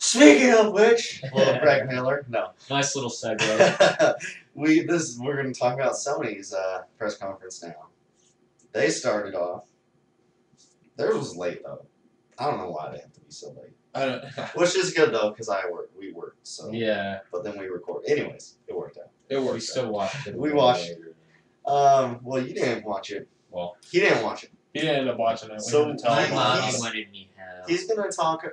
Speaking of which, little Greg Miller. No. Nice little segue. We're going to talk about Sony's press conference now. They started off. Theirs was late though. I don't know why they have to be so late. I don't. Which is good though, because we worked. So Yeah. But then we recorded. Anyways, it worked out. It worked. We still watched it. We watched. Well, you didn't watch it. Well, he didn't watch it. He didn't end up watching it. So my mom wanted me have. He's gonna talk.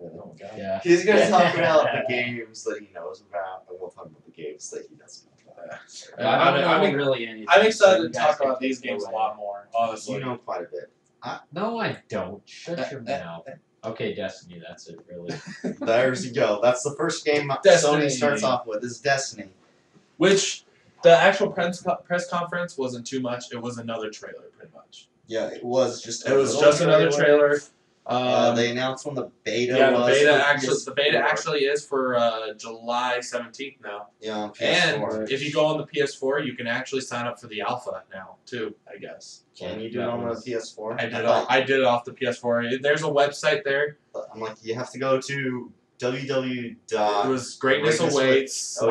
Oh god. Yeah. He's gonna talk about the games that he knows about, and we'll talk about the games that he doesn't know about. I'm really anything. I'm excited so to talk about these games a lot more. Honestly. You know quite a bit. No, I don't. Shut your mouth. Okay, Destiny. That's it. Really. There you go. That's the first game Destiny. Sony starts off with. Is Destiny. Which the actual press conference wasn't too much. It was another trailer, pretty much. Yeah, it was just. It was just another trailer. They announced when the beta yeah, was. the beta actually is for July 17th now. Yeah, on PS4. And if you go on the PS4, you can actually sign up for the alpha now too. I guess. Can you do it on the PS4? I did it off the PS4. There's a website there. I'm like, you have to go to www. It was Greatness Awaits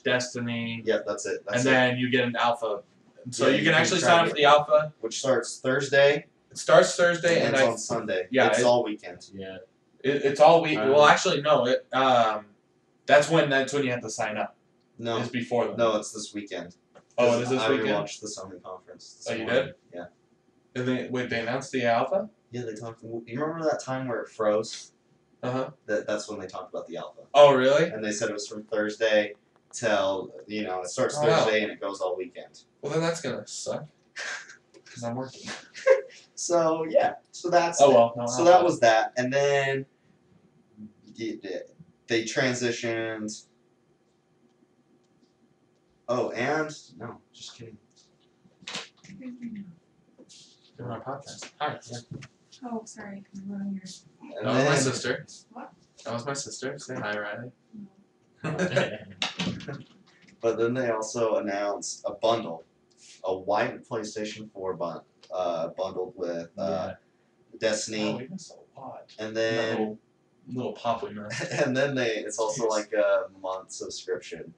/ Destiny. Yep, that's it. And then you get an alpha. So Yeah, you can actually try sign to up for get the alpha. which starts Thursday. It starts Thursday and and ends on Sunday. Yeah, it's all weekend. Yeah. It's all week. Well, actually, no. That's when you have to sign up. No, It's before them. no, it's this weekend. Oh, it is this I weekend. watched the Sony conference. This Oh, you morning. did? Yeah. Wait, they announced the alpha? Yeah, they talked. You remember that time where it froze? Uh-huh. That's when they talked about the alpha. Oh, really? And they said it was from Thursday till it starts Oh, wow. Thursday and it goes all weekend. Well, then that's gonna suck. Because I'm working. So yeah, so that's Oh, well. No, so that was that, and then they transitioned. Oh, and no, just kidding. Doing our podcast. Hi. Yeah. Oh, sorry. I'm running yours. And That was my then- sister. What? That was my sister. Say hi, Riley. But then they also announced a bundle, a white PlayStation 4 bundled with Destiny, Oh, we missed a lot. and That then little pop we missed. and then it's also Jeez. like a month subscription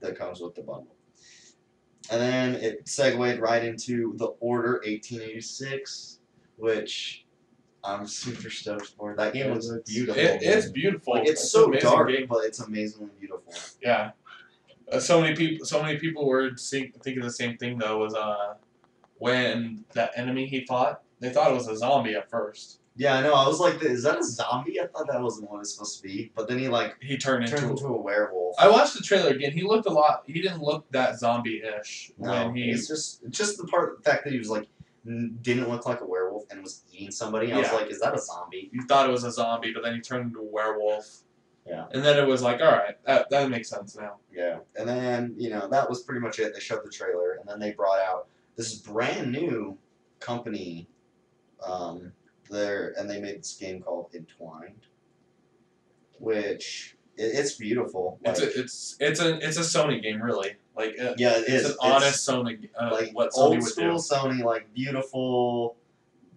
that comes with the bundle. And then it segued right into the Order 1886, which I'm super stoked for. That game looks beautiful. It's beautiful. Like, it's so an amazing dark, game. but it's amazingly beautiful. Yeah. So many people were thinking the same thing though. Was when that enemy he fought, they thought it was a zombie at first. Yeah, I know. I was like, is that a zombie? I thought that wasn't what it's supposed to be. But then he turned turned into. into a werewolf. I watched the trailer again. He looked a lot. He didn't look that zombie-ish No, when he. it's just the fact that he was like didn't look like a werewolf and was eating somebody. I was Yeah. like, is that a zombie? You thought it was a zombie, but then he turned into a werewolf. Yeah. And then it was like, all right, that makes sense now. Yeah. And then that was pretty much it. They showed the trailer, and then they brought out this brand new company. And they made this game called Entwined, which it's beautiful. Like, It's a Sony game, really. Like yeah, it is. It's an honest Sony. Like what Sony old would school do. Sony, like beautiful,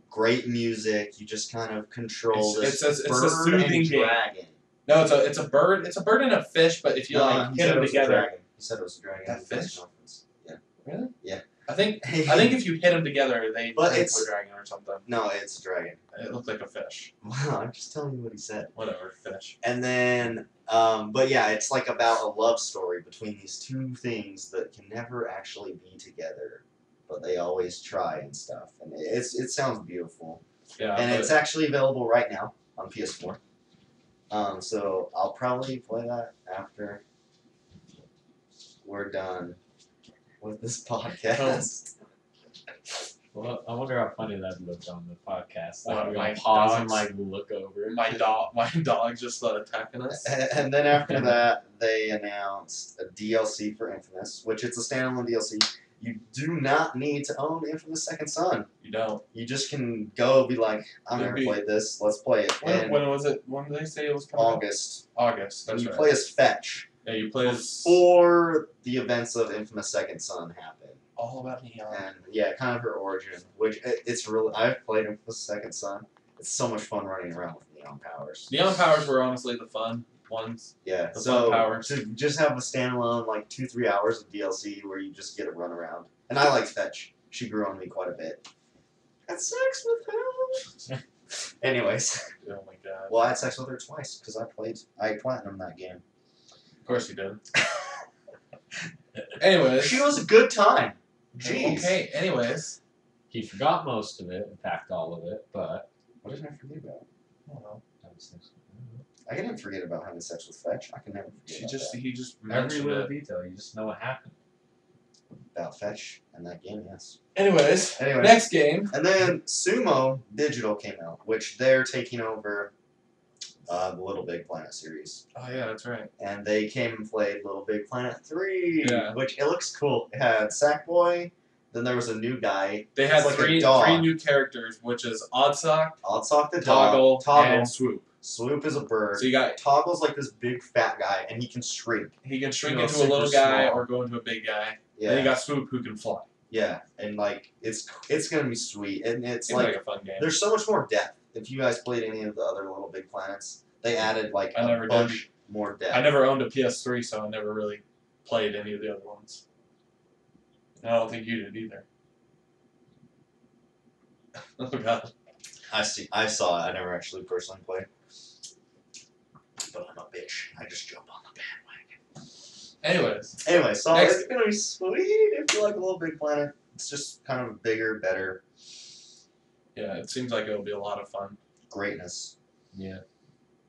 great music. You just kind of control It's this a bird soothing and game. dragon. No, it's a bird. It's a bird and a fish, but if you No, he hit said it them was a together, dragon. He said it was a dragon. A at the press fish? conference. Yeah. really? Yeah. I think if you hit them together, they But turn into it's- a dragon or something. No, it's a dragon. It looked like a fish. Wow, I'm just telling you what he said. Whatever, fish. And then, but yeah, it's like about a love story between these two things that can never actually be together, but they always try and stuff. And it sounds beautiful. Yeah. And but it's actually available right now on PS4. So I'll probably play that after we're done with this podcast. Well, I wonder how funny that looked on the podcast. What, Like, we're my gonna pause and dogs? look over. my dog just started attacking us. And then after that, they announced a DLC for Infamous, which it's a standalone DLC. You do not need to own Infamous Second Son. You don't. You just can go be like, I've never Maybe- played this. Let's play it. When was it? When did they say it was coming? out? August. August. And That's you right. play as Fetch Yeah, you play as before the events of Infamous Second Son happen. all about Neon. And yeah, kind of her origin, which it's really, I've played Infamous Second Son. It's so much fun running around with Neon Powers. Neon Powers were honestly the fun ones. Yeah, The so fun powers. to just have a standalone like 2-3 hours of DLC where you just get to run around. And I like Fetch. She grew on me quite a bit. Had sex with her. Anyways, Oh my god. well, I had sex with her twice because I platinum that game. Of course you did. Anyways. She was a good time. Jeez. Okay, anyways. He forgot most of it, in fact, all of it, but. What did I forget about? I don't know. I can never forget about having sex with Fetch. I can never forget He just Every mentioned little it. detail, you just know what happened. about Fetch and that game, yes. Anyways, Anyway. next game. And then Sumo Digital came out, which they're taking over the Little Big Planet series. Oh yeah, that's right. And they came and played Little Big Planet 3, Yeah. which it looks cool. It had Sackboy, then there was a new guy. They had It's like a three dog. new characters, which is Oddsock, Oddsock the Toggle, dog. and Swoop. Swoop is a bird. So you got Toggle's like this big fat guy, and he can shrink. he can shrink You know, into a little super guy small. or go into a big guy. Yeah. Then you got Swoop who can fly. Yeah, and like it's gonna be sweet, and it's Seems like like a fun game. there's so much more depth. If you guys played any of the other Little Big Planets, they added like I a never did. bunch more depth. I never owned a PS3, so I never really played any of the other ones. And I don't think you did either. Oh god. I saw it. I never actually personally played, but I'm a bitch. I just jump on the bandwagon. Anyways, Anyway, so Next. it's gonna be sweet if you like a Little Big Planet. It's just kind of bigger, better yeah, it seems like it'll be a lot of fun. greatness. Yeah.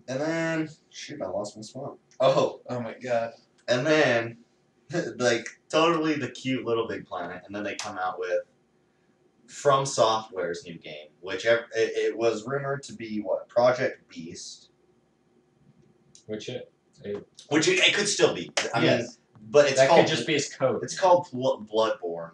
And then shoot, I lost my spot. Oh, Oh my god. and then like totally the cute Little Big Planet, and then they come out with From Software's new game, which it was rumored to be what Project Beast, Which which it could still be. I mean, yes. but it's that called could just be his code. it's called Bloodborne,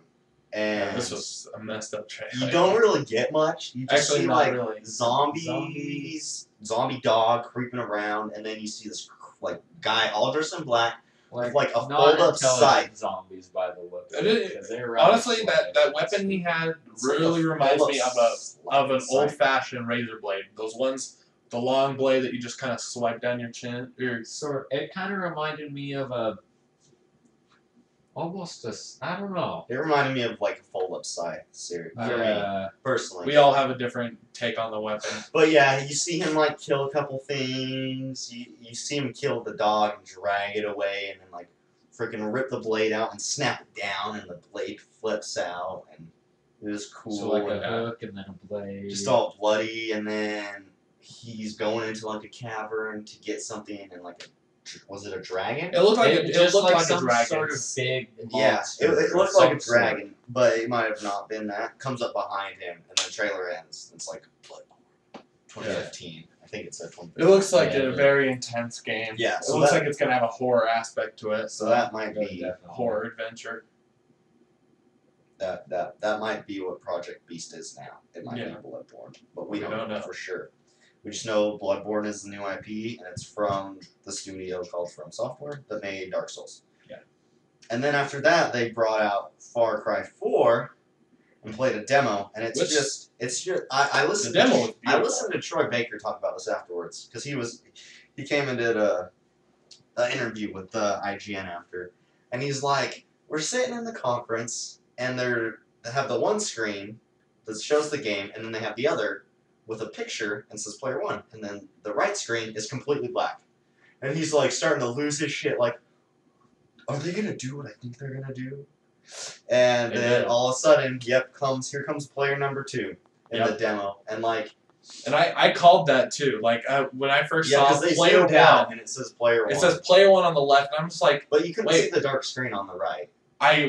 Yeah, and this was a messed up trailer. you don't really get much. You just Actually, see not like really. zombies, zombie dog creeping around, and then you see this like guy all dressed in black. Like a not fold-up intelligent sight. zombies by the look. It is- Because they were rather Honestly, that slow. weapon he had It's like really a reminds me full-up of an sight. old-fashioned razor blade. Those ones, the long blade that you just kind of swipe down your chin. It kind of reminded me of I don't know. It reminded me of like a fold-up sight series. For me, Yeah. personally. We all have a different take on the weapon. But yeah, you see him like kill a couple things. You see him kill the dog and drag it away, and then like freaking rip the blade out and snap it down, and the blade flips out, and it was cool. So like and a hook and then a blade. just all bloody, and then he's going into like a cavern to get something, and like was it a dragon? It looked like It it just looked like a some dragon. sort of big Yeah, monster it or looked like a some sort. dragon, but it might have not been that. Comes up behind him, and the trailer ends. It's like Bloodborne, 2015. I think it said 2015. It looks like Yeah, a very intense game. Yeah, It so looks that- like it's gonna have a horror aspect to it. So that might Yeah, be definitely. horror adventure. that might be what Project Beast is now. It might Yeah. be Bloodborne, but we We don't don't know know. for sure. We just know Bloodborne is the new IP, and it's from the studio called From Software that made Dark Souls. Yeah. And then after that, they brought out Far Cry 4 and played a demo, and it's Which- just I listened. The demo to, was I beautiful. listened to Troy Baker talk about this afterwards because he came and did an interview with IGN after, and he's like, we're sitting in the conference, and they have the one screen that shows the game, and then they have the other with a picture and says player 1, and then the right screen is completely black. And he's like starting to lose his shit, like, are they gonna do what I think they're gonna do? And They then did. all of a sudden, here comes player number 2 in the demo, and like, And I called that too. Like when I first yeah, saw because they player zoom down one, and it says player 1. it says player one on the left, and I'm just like, but you can wait. see the dark screen on the right. I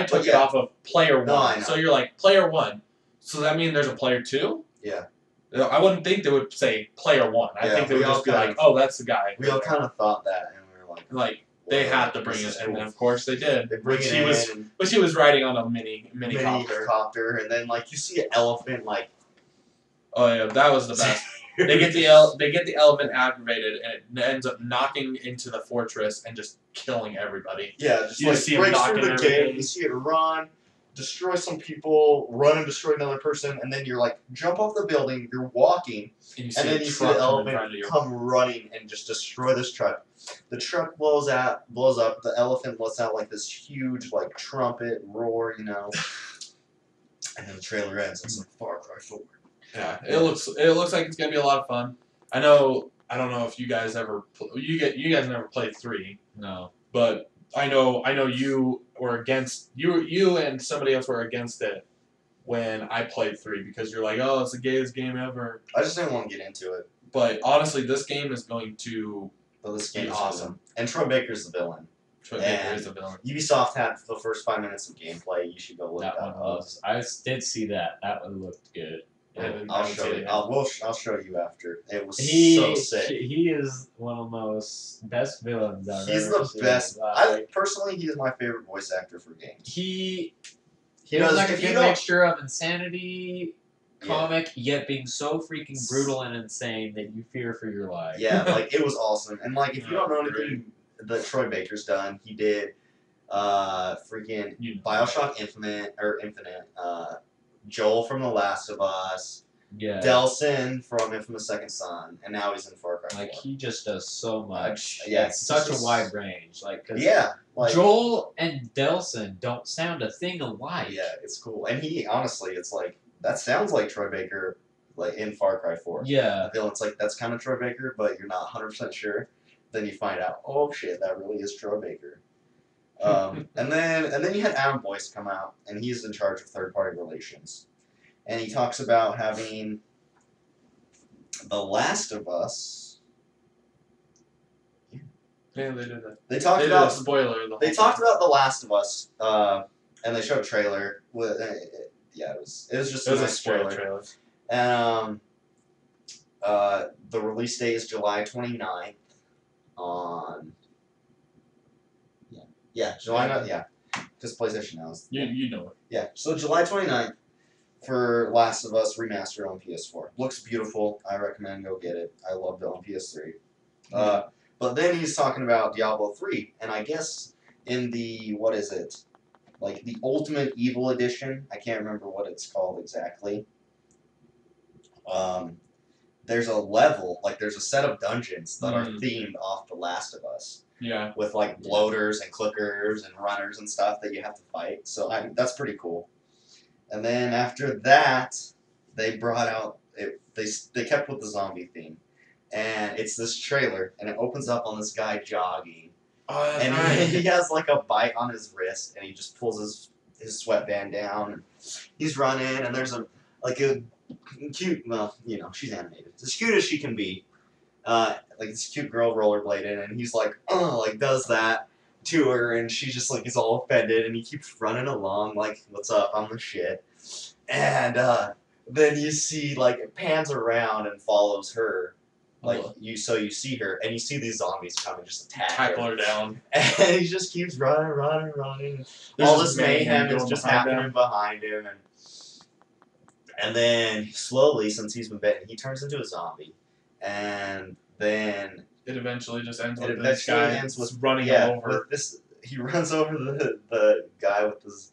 took it yeah. off of player one. No, I know. So you're like player one. So that means there's a player 2? Yeah. I wouldn't think they would say player 1. I Yeah, think they we would all just be kind like, of- oh, that's the guy. We all kind of thought that, and we were like, Like they "Whoa, had to bring this it, is and cool." of course they did. They bring But it she in, was, and but she was riding on a mini copter. copter, and then like you see an elephant like Oh yeah, that was the best. They get the elephant aggravated, and it ends up knocking into the fortress and just killing everybody. yeah, just You like see him breaks knocking through the everything. gate. You see it run, destroy some people, run and destroy another person, and then you're like jump off the building. You're walking, And you see and then a you see truck the come in front elephant of you. come running and just destroy this truck. The truck blows up. The elephant lets out like this huge like trumpet roar, you know. And then the trailer ends. It's like Far Cry 4. Yeah, it looks like it's gonna be a lot of fun. I don't know if you guys ever you guys never played 3, No. but I know you were against you and somebody else were against it when I played 3 because you're like, oh, it's the gayest game ever. I just didn't want to get into it. But honestly, this game is going to But this game be is awesome. awesome. And Troy Baker's the villain. Troy Baker is a villain. Ubisoft had the first 5 minutes of gameplay. You should go look That that one up. was. I did see that. That one looked good. I'll show you. I'll show you after. It was so sick. He is one of the most best villains I've He's ever the seen. best. Like, Personally, he is my favorite voice actor for games. he Because was like a if you good don't- mixture of insanity, Yeah. comic, yet being so freaking brutal and insane that you fear for your life. Yeah, like it was awesome. And like if you don't know Great. anything that Troy Baker's done, he did freaking You know. BioShock Infinite, Joel from The Last of Us, Yeah. Delson from Infamous Second Son, and now he's in Far Cry 4. Like he just does so much. Yeah, It's such just- a wide range. Like 'cause Yeah, like Joel and Delson don't sound a thing alike. yeah, it's cool. And he honestly, it's like that sounds like Troy Baker, like in Far Cry 4. Yeah. The villain's like that's kind of Troy Baker, but you're not 100% sure. Then you find out, oh shit, that really is Troy Baker. And then you had Adam Boyce come out, and he's in charge of third-party relations, and he talks about having The Last of Us. Yeah, they did that. They talked They did about a spoiler. The whole They time. talked about The Last of Us, and they showed a trailer. With, yeah, it was just It was a a nice spoiler trailer. trailer. The release date is July 29th on. July 9th, yeah, because PlayStation Now is. You know it. Yeah, so July 29th for Last of Us Remastered on PS4. Looks beautiful. I recommend go get it. I loved it on PS3. But then he's talking about Diablo 3, and I guess in the, what is it? Like the Ultimate Evil Edition, I can't remember what it's called exactly. There's a level, like there's a set of dungeons that are themed off The Last of Us. Yeah. With like bloaters and clickers and runners and stuff that you have to fight. So that's pretty cool. And then after that, they brought out they kept with the zombie theme, and it's this trailer, and it opens up on this guy jogging, Oh, that's and right. he has like a bite on his wrist, and he just pulls his sweatband down, and he's running, and there's a cute, well, you know, she's animated, as cute as she can be. Like this cute girl rollerblading, and he's like, like does that to her, and she just like is all offended, and he keeps running along like, what's up, I'm the shit. And then you see like it pans around and follows her, like you see her, and you see these zombies come and just attack Tackle her. her down. And he just keeps running. There's All just this mayhem is going just behind happening them. behind him, and then slowly, since he's been bitten, he turns into a zombie, and then It eventually just ends it with this eventually guy ends with running him over. with this. He runs over the guy with his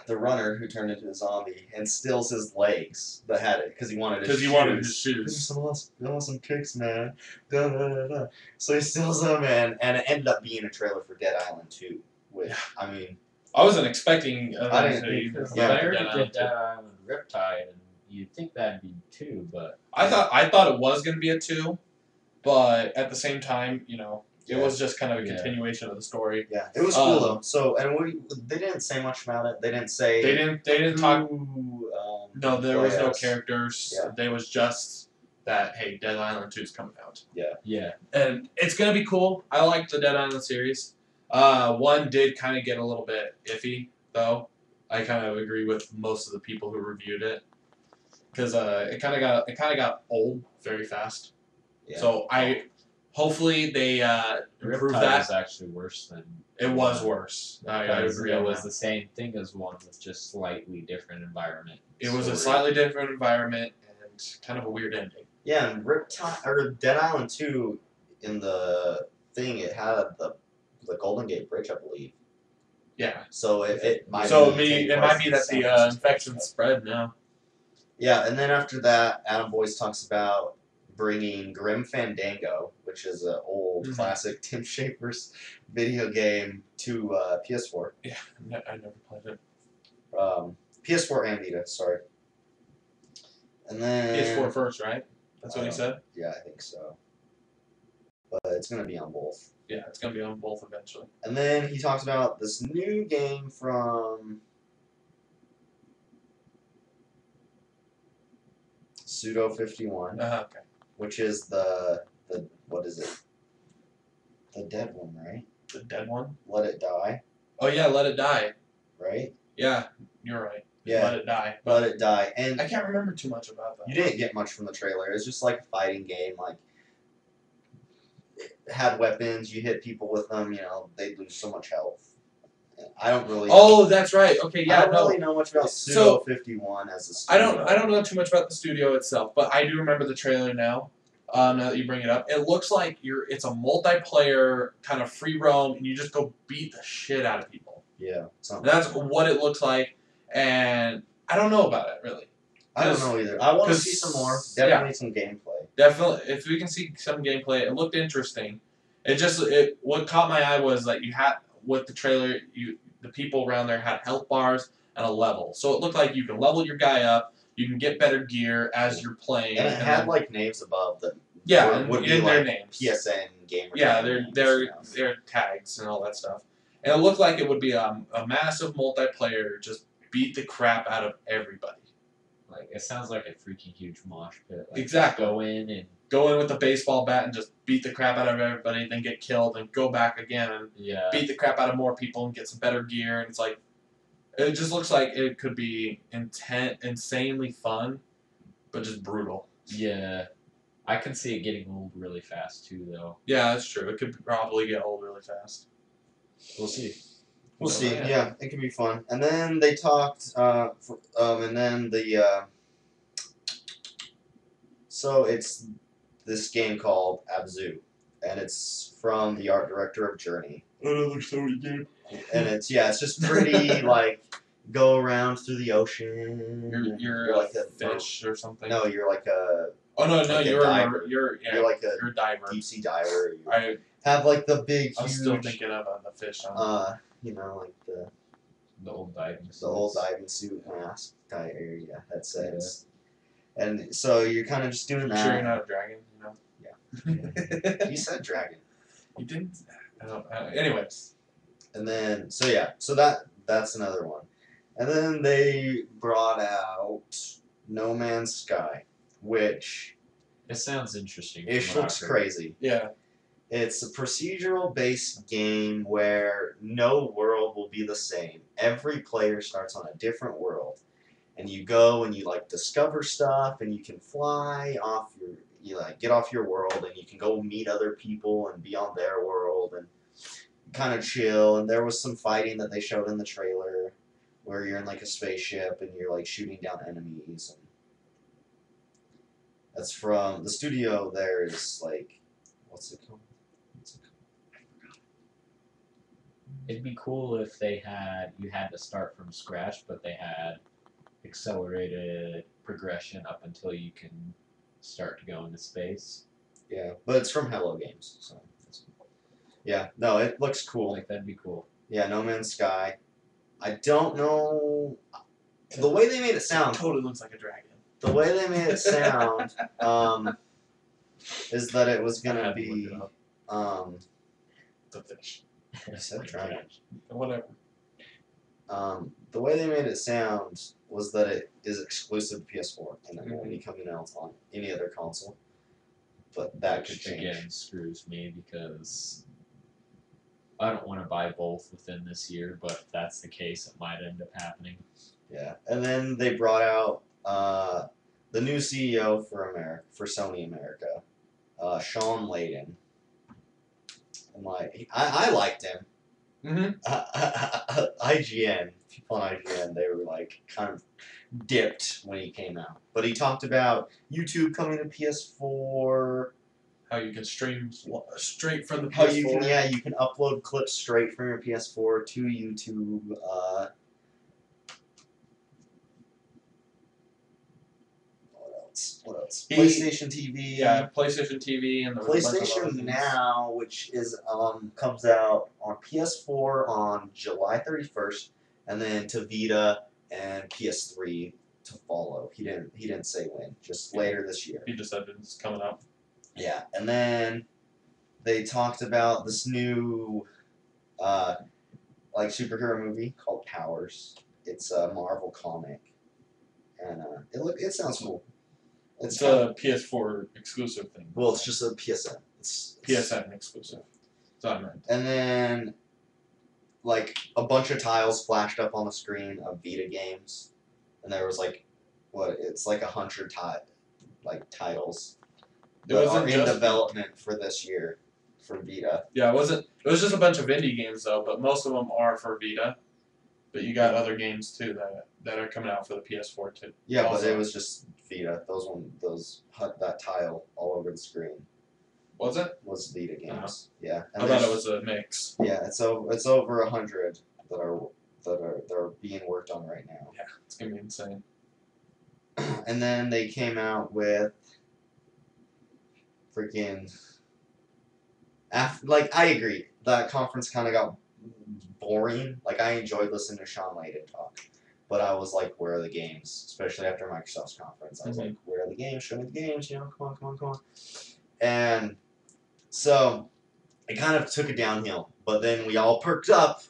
the runner who turned into a zombie and steals his legs that had it because he wanted his shoes. Give me some kicks, man. Da, da, da, da. So he steals them, and it ended up being a trailer for Dead Island 2, which, I mean... I wasn't expecting I didn't think Because Yeah. they already did Dead Island Riptide, and you'd think that'd be 2, but I thought it was going to be a 2, but at the same time, you know, it was just kind of a Yeah. continuation of the story. Yeah, it was cool, though. So, and they didn't say much about it. They didn't say... They didn't talk. who, No, there was no players. characters. Yeah. There was just that, hey, Dead Island 2 is coming out. yeah. And it's going to be cool. I like the Dead Island series. 1 did kind of get a little bit iffy, though. I kind of agree with most of the people who reviewed it. Because it kind of got old very fast. Yeah. So hopefully they improve Riptide that. was actually worse than It was worse. I because agree it on was that. the same thing as 1 with just slightly different environment. It was a story. slightly different environment and kind of a weird ending. Yeah, and Riptide, or Dead Island 2, in the thing, it had the Golden Gate Bridge, I believe. Yeah. So it might So be taking it place might be in that San the Francisco infection stuff. spread now. Yeah, and then after that, Adam Boyce talks about bringing Grim Fandango, which is an old classic Tim Schafer's video game, to PS4. Yeah, I never played it. PS4 and Vita, sorry. And then PS4 first, right? That's what he said? Yeah, I think so. But it's gonna be on both. Yeah, it's going to be on both eventually. And then he talks about this new game from Pseudo 51, Okay. which is the what is it? The dead one, right? The dead one? Let It Die, Oh, yeah, Let It Die. right? Yeah, you're right. Yeah. Let It Die. Let It Die. And I can't remember too much about that. you didn't get much from the trailer. It's just like a fighting game. Like, it had weapons. You hit people with them. You know, they lose so much health. I don't really. Oh, that's right. Okay, yeah, I don't really know much about Pseudo 51 as a studio. I don't know too much about the studio itself, but I do remember the trailer now. Now that you bring it up, it looks like it's a multiplayer kind of free roam, and you just go beat the shit out of people. Yeah, That's what it looks like, and I don't know about it really. I don't know either. I want to see some more. Definitely some gameplay. Definitely, if we can see some gameplay, it looked interesting. What caught my eye was that you had with the trailer, the people around there had health bars and a level, so it looked like you can level your guy up. You can get better gear as you're playing. And it had like names above them. Yeah, and would be in like their names. PSN gamer. Yeah, names, their tags and all that stuff. And it looked like it would be a massive multiplayer, just beat the crap out of everybody. Like, it sounds like a freaking huge mosh pit. Like, Exactly. Go in with the baseball bat and just beat the crap out of everybody, then get killed, and go back again and beat the crap out of more people and get some better gear. And it's like, it just looks like it could be insanely fun, but just brutal. Yeah. I can see it getting old really fast, too, though. Yeah, that's true. It could probably get old really fast. We'll see. We'll see. Yeah, it can be fun. And then they talked, and then the, so it's this game called Abzu, and it's from the art director of Journey. Another Sony game. And it's just pretty, like, go around through the ocean. You're like a fish or something. No, you're like a. Oh no, like you're diver. you're like a diver. deep sea diver. You I have like the big. I'm huge, still thinking about the fish. you know, like The old diving suits. the old diving suit mask that's it. And so you're kind of just doing that. Sure, you're not a dragon, you know. Yeah. He said dragon. You didn't. Anyways. And then so that's another one. And then they brought out No Man's Sky, which It sounds interesting. ish looks crazy. Yeah. It's a procedural-based game where no world will be the same. Every player starts on a different world, and you go and you like discover stuff, and you can fly off get off your world, and you can go meet other people and be on their world and kind of chill. And there was some fighting that they showed in the trailer, where you're in like a spaceship and you're like shooting down enemies. And that's from the studio. There's like, what's it called? It'd be cool if you had to start from scratch, but they had accelerated progression up until you can start to go into space. Yeah, but it's from Hello Games, so yeah. No, it looks cool. Like, that'd be cool. Yeah, No Man's Sky. I don't know the way they made it sound. It totally looks like a dragon. The way they made it sound, is that it was gonna be The fish. I said dragon. Whatever. The way they made it sound was that it is exclusive to PS4 and it won't be coming out on any other console. But that could change. Again, screws me because I don't want to buy both within this year, but if that's the case, it might end up happening. Yeah, and then they brought out the new CEO for Sony America, Sean Layden. And like, I liked him. IGN, people on IGN, they were like kind of dipped when he came out. But he talked about YouTube coming to PS4. How you can stream straight from the PS4. How you can upload clips straight from your PS4 to YouTube. What else? PlayStation TV. Yeah, PlayStation TV and there was a bunch of other PlayStation things. Now, which is comes out on PS4 on July 31st, and then to Vita and PS3 to follow. He didn't say when, just later this year. He just said it's coming out. Yeah, and then they talked about this new like superhero movie called Powers. It's a Marvel comic, and it sounds cool. It's a PS4 exclusive thing. Well, it's just a PSN. It's PSN exclusive. That's what I meant. And then, like, a bunch of tiles flashed up on the screen of Vita games, and there was like, it's like 100 titles It that wasn't are in just development for this year for Vita. Yeah, it wasn't. It was just a bunch of indie games though, but most of them are for Vita. But you got other games too that are coming out for the PS4 too. Yeah, Also. but it was just Vita. That tile all over the screen Was it? was Vita games. Yeah, I thought it was a mix. Yeah, it's over 100 that are being worked on right now. Yeah, it's gonna be insane. And then they came out with freaking. I agree. That conference kind of got boring. Like, I enjoyed listening to Sean Layden talk, but I was like, where are the games? Especially after Microsoft's conference. I was like, where are the games? Show me the games, come on. And so, it kind of took it downhill, but then we all perked up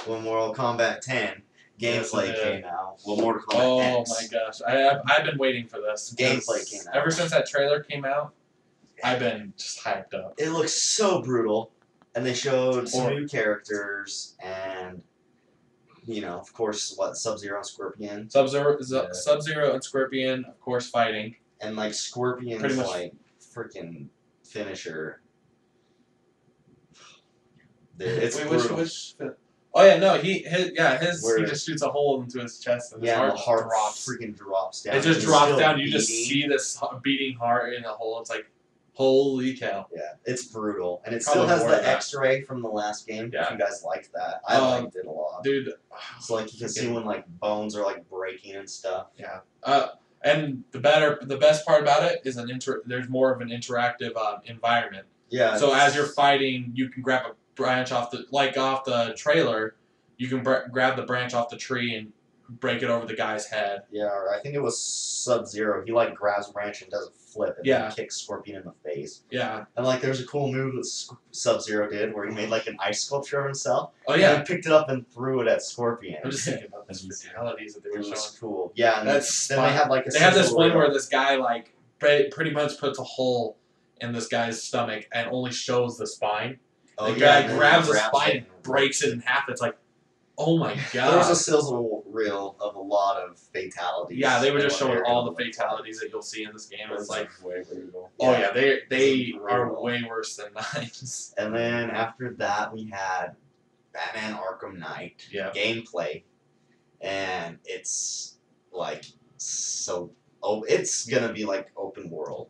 when Mortal Kombat 10 gameplay came out. Well, Mortal Kombat X. Oh my gosh, I've been waiting for this. Gameplay came out. Ever since that trailer came out, I've been just hyped up. It looks so brutal, and they showed some new characters, and of course, Sub-Zero and Scorpion, Sub-Zero and Scorpion, of course, fighting. and like Scorpion's Pretty much. like freaking finisher. Dude, it's Wait, brutal. which? Oh yeah, no, he Where- just shoots a hole into his chest and his Yeah, and the heart heart drops. freaking drops down. It just He's drops still down. You just beating. see this beating heart in a hole. It's like, holy cow. Yeah, it's brutal, and it Probably still has more the of that. X-ray from the last game. Yeah. If you guys liked that, I liked it a lot. Dude, So like you can see when like bones are like breaking and stuff. and the best part about it is there's more of an interactive environment. Yeah. So as you're fighting, you can grab a branch off the trailer. You can grab the branch off the tree and break it over the guy's head. Yeah, or I think it was Sub-Zero. He like grabs a branch and does a flip and then kicks Scorpion in the face. Yeah. And like there's a cool move that Sub-Zero did where he made like an ice sculpture of himself. Oh And yeah. then picked it up and threw it at Scorpion. I'm just thinking about those fatalities that they It were showing. was cool. Yeah, and That's then they had like a They had this sizzle one reel. where this guy like pretty much puts a hole in this guy's stomach and only shows the spine. Oh, The yeah, guy and then grabs he the spine and breaks it in half. It's like, oh my god. There was a sizzle reel of a lot of fatalities. Yeah, they were just and what showing they're all the gonna look fatalities that you'll see in this game. It's like, way brutal. oh yeah, they It's are brutal. way worse than nice. And then after that, we had Batman Arkham Knight Yeah. gameplay, and it's like so. Oh, it's gonna be like open world.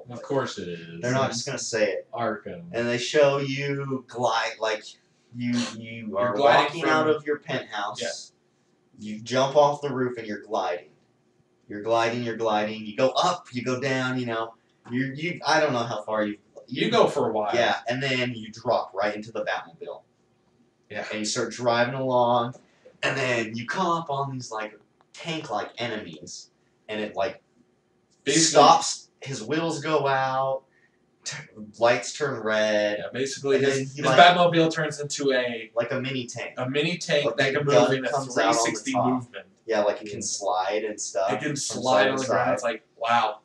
Of course it is. They're not just gonna say it, Arkham. and they show you glide like you are gliding walking from- out of your penthouse. Yeah. You jump off the roof and you're gliding. You're gliding. You go up. You go down. You. I don't know how far You go for a while. Yeah, and then you drop right into the Batmobile. Yeah. And you start driving along, and then you come up on these like tank-like enemies, and it like Basically- stops. His wheels go out, lights turn red, Yeah, basically And then his he, like- Batmobile turns into a like a mini tank. mini tank Like that the can gun move in a comes out on the 360 top. movement. Yeah, like it can slide and stuff. It can from slide side on to the ground. side. It's like, wow.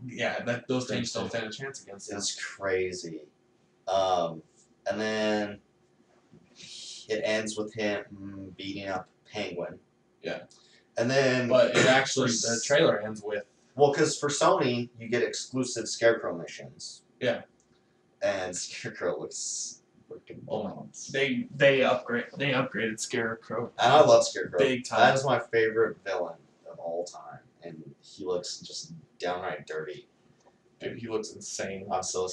Yeah, those tanks don't stand a chance against it. It's crazy. And then it ends with him beating up Penguin. Yeah. And then, But it actually, the trailer ends with, well, because for Sony, you get exclusive Scarecrow missions. Yeah. And Scarecrow looks freaking oh my, bones. they upgraded Scarecrow. And I love Scarecrow. Big time. That is my favorite villain of all time. And he looks just downright dirty. Dude, he looks insane. I'm so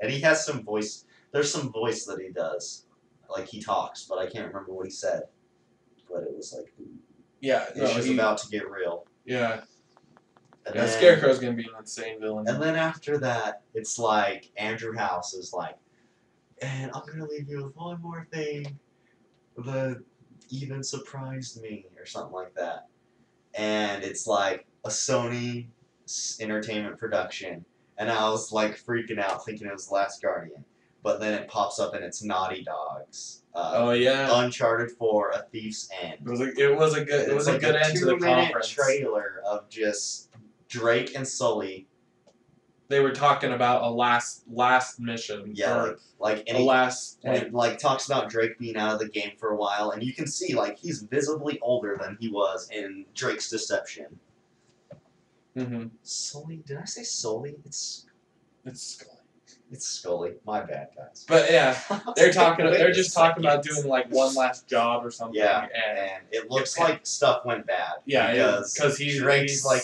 and he has some voice. There's some voice that he does, like he talks, but I can't remember what he said. But it was like, Yeah, no, it's just about to get real. Yeah, And yeah. then, Scarecrow's gonna be an insane villain. And then after that, it's like Andrew House is like, and I'm gonna leave you with one more thing that even surprised me, or something like that. And it's like a Sony entertainment production, and I was like freaking out, thinking it was The Last Guardian. But then it pops up and it's Naughty Dog's. Oh yeah, Uncharted 4: A Thief's End. it was a good end to the 2-minute conference. trailer of just Drake and Sully. They were talking about a last mission. Yeah, or like a last. and like talks about Drake being out of the game for a while, and you can see like he's visibly older than he was in Drake's Deception. Mm-hmm. Sully? Did I say Sully? It's Scully. It's Scully. My bad, guys. But yeah, they're talking. Wait They're a just talking about second. doing like one last job or something. Yeah, and and it looks like stuff went bad. yeah, because Drake's like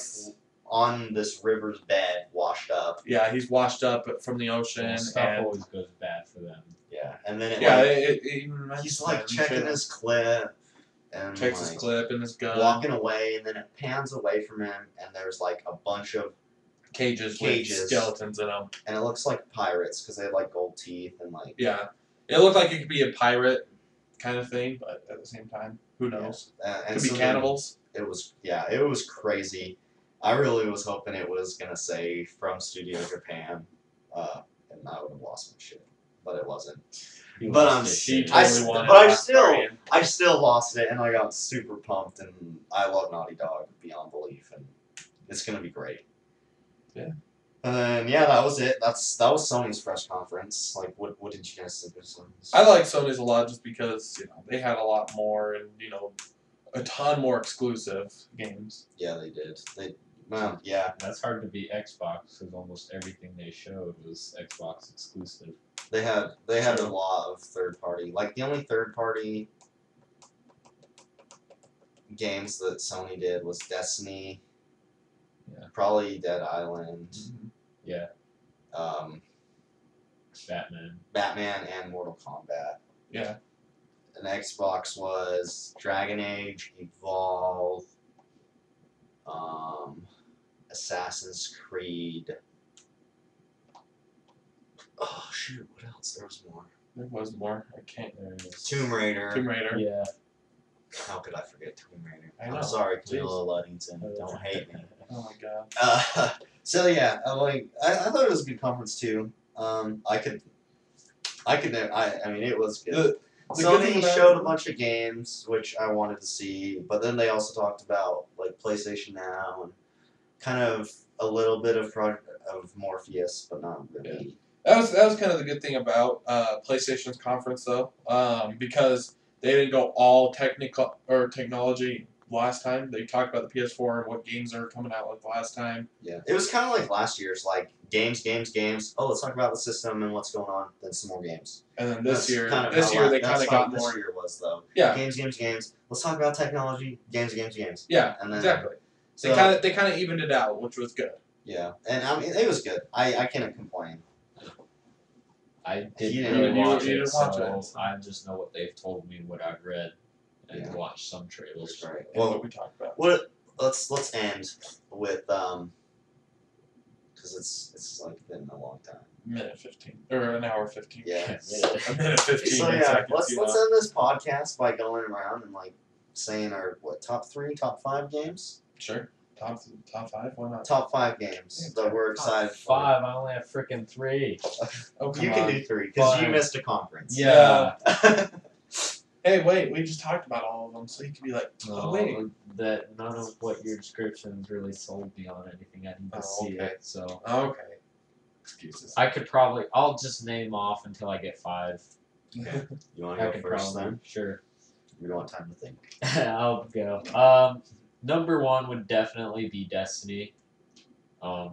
on this river's bed, washed up. Yeah, he's washed up from the ocean. Well, stuff and always goes bad for them. Yeah, and then he's like checking his clip and checks like, his clip and his gun, walking away, and then it pans away from him, and there's like a bunch of cages with skeletons in them, and it looks like pirates because they have like gold teeth and like yeah, it looked like it could be a pirate kind of thing, but at the same time, who knows? Yeah. Could be cannibals. It was crazy. I really was hoping it was gonna say from Studio Japan, and I would have lost my shit, but it wasn't. But I still lost it, and I got super pumped, and I love Naughty Dog beyond belief, and it's gonna be great. Yeah. And that was it. That was Sony's press conference. Like, what did you guys think of Sony's? I like Sony's a lot just because they had a lot more and a ton more exclusive games. Yeah, they did. Well, yeah. That's hard to beat Xbox because almost everything they showed was Xbox exclusive. They had a lot of third party. Like the only third party games that Sony did was Destiny. Yeah. Probably Dead Island. Mm-hmm. Yeah. Batman and Mortal Kombat. Yeah. And Xbox was Dragon Age, Evolve, Assassin's Creed. Oh shoot! What else? There was more. There was more. I can't. Tomb Raider. Tomb Raider. Yeah. How could I forget Tomb Raider? I know. I'm sorry, Camilla Luddington. Don't hate me. Oh my god. So yeah, I thought it was a good conference too. I mean, it was good. Sony showed a bunch of games which I wanted to see, but then they also talked about like PlayStation Now and kind of a little bit of Morpheus, but not really. That was kind of the good thing about PlayStation's conference though, because they didn't go all technical or technology last time. They talked about the PS4 and what games are coming out like last time. Yeah, it was kind of like last year's, like games. Oh, let's talk about the system and what's going on. Then some more games. And then this year they kind of got more. This year was though. Yeah. Games. Let's talk about technology. Games. Yeah. And then, exactly. So, they kind of evened it out, which was good. Yeah, and I mean it was good. I can't complain. I didn't really watch it, so I just know what they've told me, what I've read, and watched some trailers. Right. Well, what we talked about. Let's end with because it's like been a long time. Minute 15 or an hour 15. Yeah. A minute 15. So yeah, seconds, let's end this podcast by going around and like saying our top 3, top 5 games. Sure. Top 5. Why not? Top 5 games that we're excited for. 5. I only have freaking 3. Oh, you can do 3 because you missed a conference. Yeah. Hey, wait. We just talked about all of them, so you can be like, wait. That none of what your descriptions really sold me on anything. I need to see it. So. Okay. Excuses. I'll just name off until I get 5. Okay. You want to go first then? Sure. We don't want time to think. I'll go. Number 1 would definitely be Destiny. I've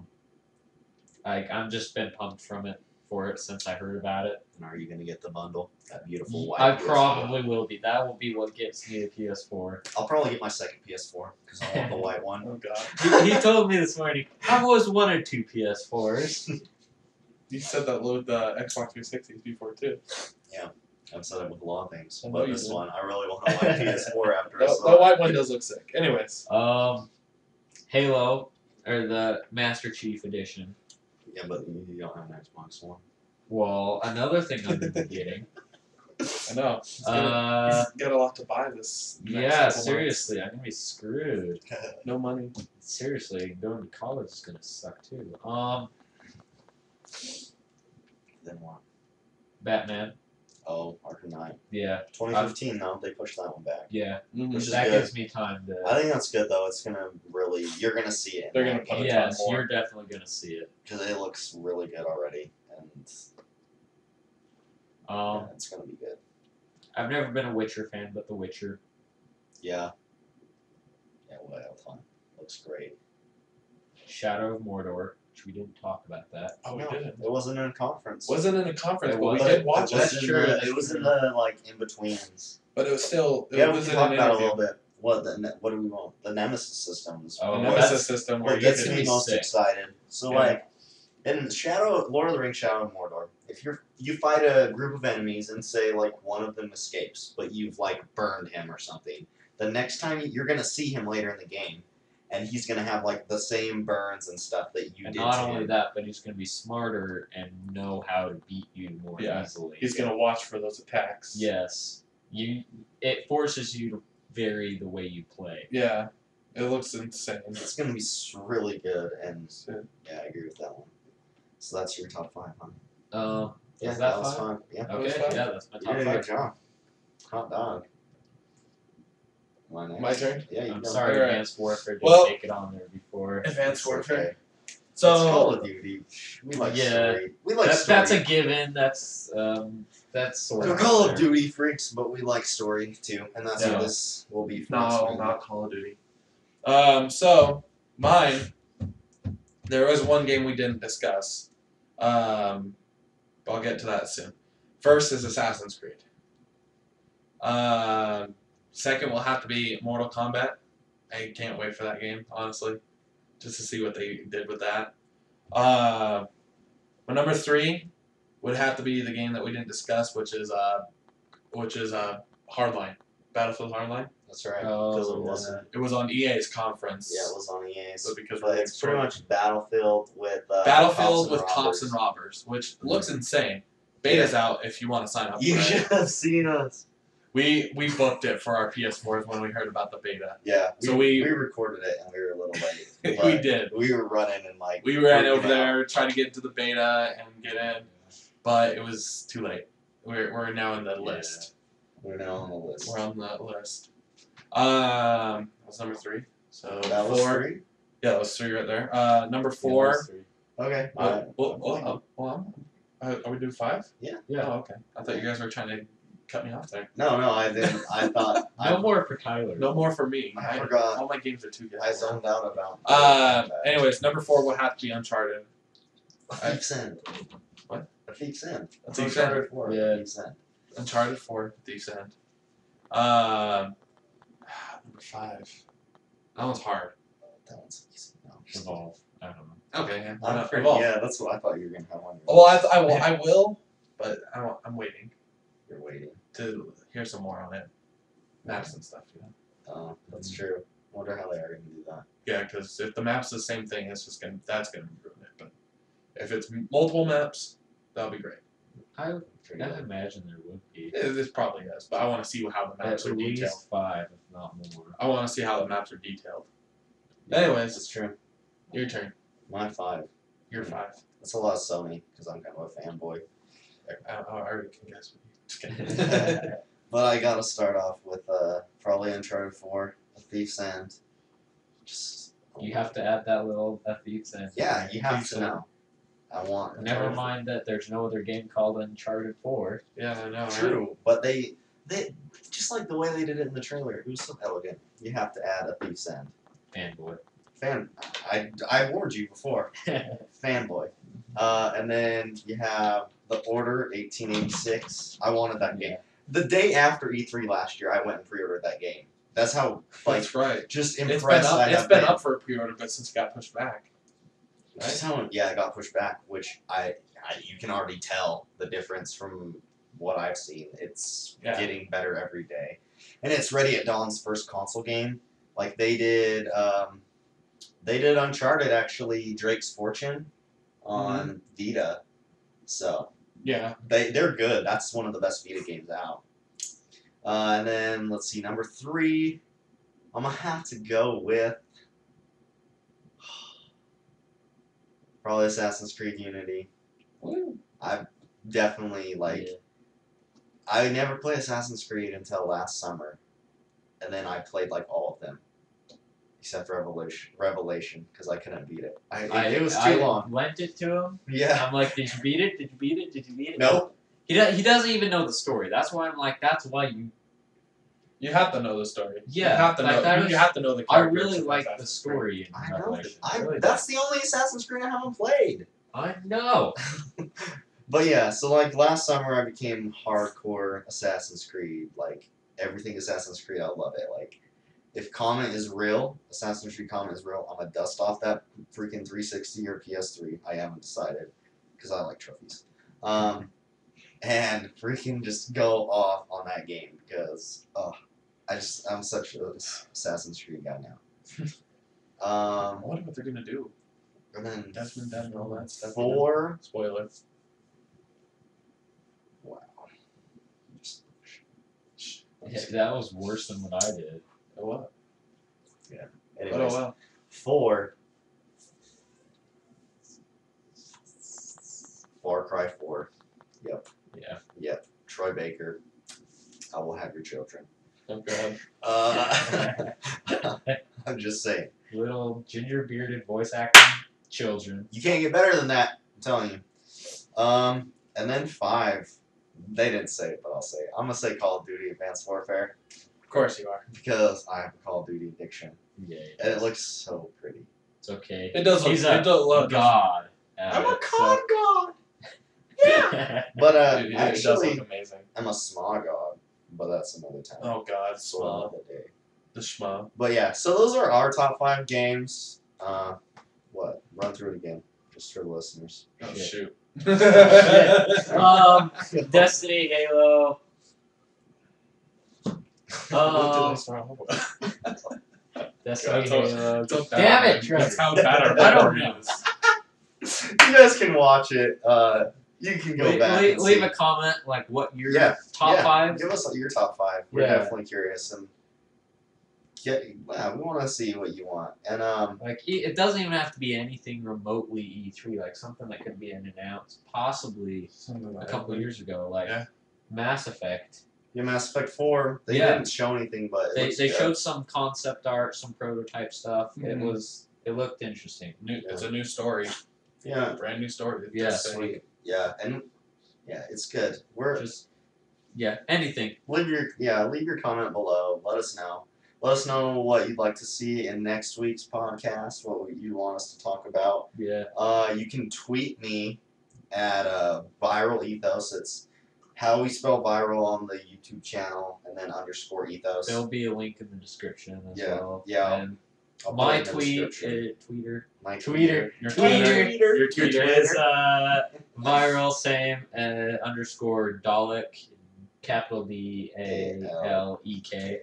just been pumped from it for it since I heard about it. And are you gonna get the bundle? That beautiful white. I PS4. probably will be. That will be what gets me a PS4. I'll probably get my second PS4 because I want the white one. Oh god. He told me this morning, I've always wanted 2 PS4s. You said that with the Xbox 360s before too. I've said it with a lot of things, I know but you this did. one, I really want a white PS4 after I The saw it. white one does look sick. Anyways. Halo, or the Master Chief Edition. Yeah, but you don't have an Xbox One. Well, another thing I'm gonna be getting. I know. He's got a lot to buy this. next Yeah, couple months. seriously, I'm gonna be screwed. No money. Seriously, going to college is gonna suck too. Then what? Batman. Oh, Arkham Knight. Yeah, 2015 though, they pushed that one back. yeah. Mhm. Which is That good. gives me time to. I think that's good though. It's gonna really, you're gonna see it. They're gonna put a ton Yes, more. you're definitely gonna see it. because it looks really good already, and yeah, it's gonna be good. I've never been a Witcher fan, but The Witcher. Yeah. Yeah, well, have fun. Looks great. Shadow of Mordor, which we didn't talk about that. Oh, we No, didn't. It wasn't in a conference. Wasn't in a conference, It but we wasn't. did watch it. Was it. in true, the, that's it was in true. the like in betweens. But it was still. It Yeah, we was can in talk an about it a interview. little bit. What do we want? The Nemesis systems. Oh, The no, Nemesis that's- system where What you gets can gonna me be most sick. excited. So Yeah. like in Lord of the Rings Shadow of Mordor, if you fight a group of enemies and say like one of them escapes, but you've like burned him or something, the next time you're gonna see him later in the game, and he's gonna have like the same burns and stuff that you And did not to only him. that, but he's gonna be smarter and know how to beat you more Yeah. easily. He's gonna watch for those attacks. Yes. It forces you to vary the way you play. Yeah. It looks insane. It's gonna be really good, and Yeah. yeah, I agree with that one. So that's your top 5, huh? Yeah, Yeah, that was fine? fun. Yeah, That was Okay, fun. yeah, that's my you top did a good 5. job. Hot dog. My next. My turn? Yeah, you I'm go. sorry, Alright. Advanced Warfare didn't Well- make it on there before. Advanced It's Warfare. okay. It's Call So of Duty. We like Yeah. story. We like That's story. a given. That's sort We're of Call there. of Duty freaks, but we like story too, and that's Yeah. what this will be for no, us. not Call of Duty. So mine. There was one game we didn't discuss. I'll get to that soon. First is Assassin's Creed. Second will have to be Mortal Kombat. I can't wait for that game, honestly, just to see what they did with that. My number 3 would have to be the game that we didn't discuss, which is Hardline, Battlefield Hardline. That's right. Oh, Because it yeah. wasn't. It was on EA's conference. Yeah, it was on EA's. But because but we're it's pretty much Battlefield with Battlefield with cops cops and robbers, which looks insane. Beta's out if you want to sign up. You for should it. have seen us. We booked it for our PS4s when we heard about the beta. Yeah. So we we- recorded it and we were a little late. We but did. We were running and like. We ran freaking over out. there, tried to get into the beta and get in, but it was too late. We're now in the list. We're now on the list. We're on the list. That's number 3. So That was 4. 3. Yeah, that was 3 right there. Number Yeah, 4. those 3. Okay. Are we doing 5? Yeah. Oh, okay. I thought you guys were trying to cut me off there. No, I didn't. I thought. No more for Tyler. No more for me. I forgot. All my games are too good. I zoned out about. Anyways, number 4 will have to be Uncharted. A Thief's End. What? A Thief's End. A Thief's End. Uncharted 4. Yeah. A Thief's End. Uncharted 4, Thief's End. Number 5. That one's hard. That one's easy. No. Evolve. I don't know. Okay, yeah. I'm pretty, Evolve. yeah, that's what I thought you were gonna have on your Well, list. I will, but I'm waiting You're waiting. to hear some more on it. Maps and stuff, you know. Oh, that's true. Wonder how they are gonna do that. Yeah, because if the map's the same thing, that's gonna ruin it. But if it's multiple maps, that'll be great. I Pretty can't good. imagine imagine there would be. This probably is, but I want to see how the maps At are detailed. least 5, if not more. I want to see how the maps are detailed. Anyways, That's true. your turn. My 5. Your 5. That's a lot of Sony because I'm kind of a fanboy. I already can guess what you. Just kidding. But I gotta start off with probably Uncharted 4, A Thief's End. Just You have to add that little Thief's End. Yeah, you have Thief's to End. know. I want. Never Uncharted mind that there's no other game called Uncharted 4. Yeah, I know. Right? True, but they just like the way they did it in the trailer. It was so elegant. You have to add A Thief's End. Fanboy. I warned you before. Fanboy. And then you have The Order 1886. I wanted that game. The day after E3 last year, I went and pre-ordered that game. That's how That's right. just It's impressed been up. I have It's been up for a pre-order, but since it got pushed back. Just how, yeah, it got pushed back, which you can already tell the difference from what I've seen. It's getting better every day, and it's Ready at Dawn's first console game. Like they did Uncharted actually, Drake's Fortune on Vita, so Yeah. they're good. That's one of the best Vita games out. And then let's see, number 3, I'm gonna have to go with probably Assassin's Creed Unity. I've definitely I never played Assassin's Creed until last summer, and then I played like all of them, except Revelation, because I couldn't beat it. It was too long. I lent it to him. Yeah. I'm like, did you beat it? Did you beat it? Did you beat it? Nope. He doesn't even know the story. That's why I'm like, that's why you. You have to know the story. Yeah, you have to like know. You have to know the I characters. really of like the Assassin's Creed. story in I know. Revelation. I really That's the only Assassin's Creed I haven't played. I know. But yeah, so like last summer I became hardcore Assassin's Creed. Like everything Assassin's Creed, I love it. Like if Comet is real, Assassin's Creed Comet is real, I'm gonna dust off that freaking 360 or PS3. I haven't decided because I like trophies. And freaking just go off on that game because I'm such an Assassin's Creed guy now. I wonder what they're gonna do. And then Desmond Dead and all that stuff. 4. Spoiler. Wow. Yeah, that was worse than what I did. Oh what? Anyways, Oh well. 4. Far Cry 4. Yep. Yeah. Yep. Troy Baker. I will have your children. Oh god. I'm just saying. Little ginger bearded voice acting children. You can't get better than that. I'm telling you. And then 5. They didn't say it, but I'll say it. I'm gonna say Call of Duty: Advanced Warfare Of course you are. because I have a Call of Duty addiction, Yeah. and it looks so pretty. It's okay. It does look. He's It does look. god. I'm a COD god. Yeah. But It does actually, look amazing. I'm a SMA god, but that's another time. Oh god, So Schmo. another day. The Schmo. But yeah, so those are our top 5 games. What? Run through it again, just for the listeners. Oh Shit. shoot. Destiny, Halo. What did I start off with? Destiny, God, Halo. Don't Damn bad. it, Trevor. That's how bad our I don't memory know. You guys can watch it. You can go back. and Leave see. a comment like what your Yeah, top yeah, 5. Give us your top 5. We're Yeah. definitely curious, and we want to see what you want. And Like it doesn't even have to be anything remotely E3. Like something that could be announced possibly a couple of years ago. Like Mass Effect. yeah, Mass Effect 4. They Yeah. didn't show anything, but it They looks good. showed some concept art, some prototype stuff. Mhm. It looked interesting. It's a new story. Yeah, Brand new story. Yeah, Just saying. sweet. Yeah, and yeah, it's good. We're Just anything. leave your comment below. Let us know. Let us know what you'd like to see in next week's podcast. What you want us to talk about. Yeah. You can tweet me at Viral Ethos. It's how we spell viral on the YouTube channel, and then _ethos. There'll be a link in the description as Yeah, well. yeah. And I'll put my it in the tweet, description. Tweeter. My Tweeter. Your Tweeter. Your Your Twitter. is viral same _Dalek, capital DALEK.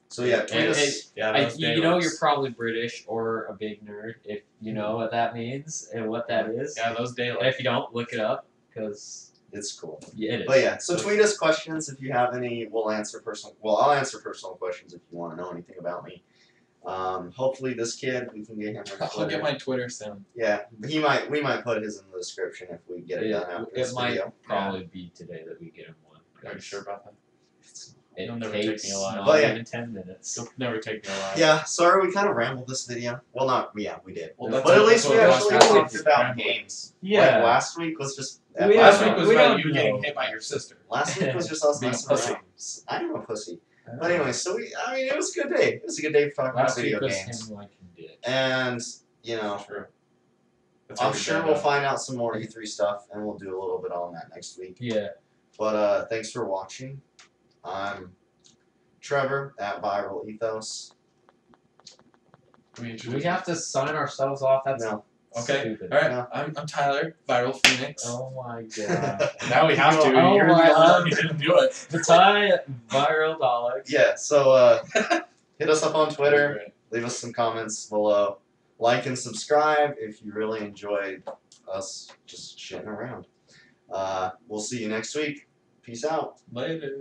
So yeah, tweet us. Yeah, those You know Daleks. you're probably British or a big nerd if you know what that means and what that is. Yeah, those And Daleks. if you don't, look it up because It's cool. it is. But yeah, so tweet us questions if you have any. I'll answer personal questions if you want to know anything about me. Hopefully this kid, we can get him on I'll Twitter. get my Twitter soon. Yeah, we might put his in the description if we get it done after It this might video. probably be today that we get him one. Are you sure about that? It You'll never take takes me alive. not But yeah. even 10 minutes. You'll never take me alive. Yeah, sorry we kind of rambled this video. Well, we did. Well, But But at least we what actually last talked week about was. games. Yeah. Like last week was just. Last week was We about don't you getting know. hit by your sister. Last week was just us Being messing pussy. around. I am a pussy. But anyway, so it was a good day. It was a good day for talking about Last week video was games. him liking dick. And, True. That's I'm every sure day, we'll though. find out some more E3 stuff, and we'll do a little bit on that next week. Yeah. But thanks for watching. I'm Trevor at Viral Ethos. We Do introduce we have to sign ourselves off? That's No. Okay. stupid. All right. No. I'm Tyler, Viral Phoenix. Oh my god. Now we have to. Oh You're my the only God. one who didn't do it. The Thai viral dollar. Yeah, so hit us up on Twitter. Great. Leave us some comments below. Like and subscribe if you really enjoyed us just shitting around. We'll see you next week. Peace out. Later.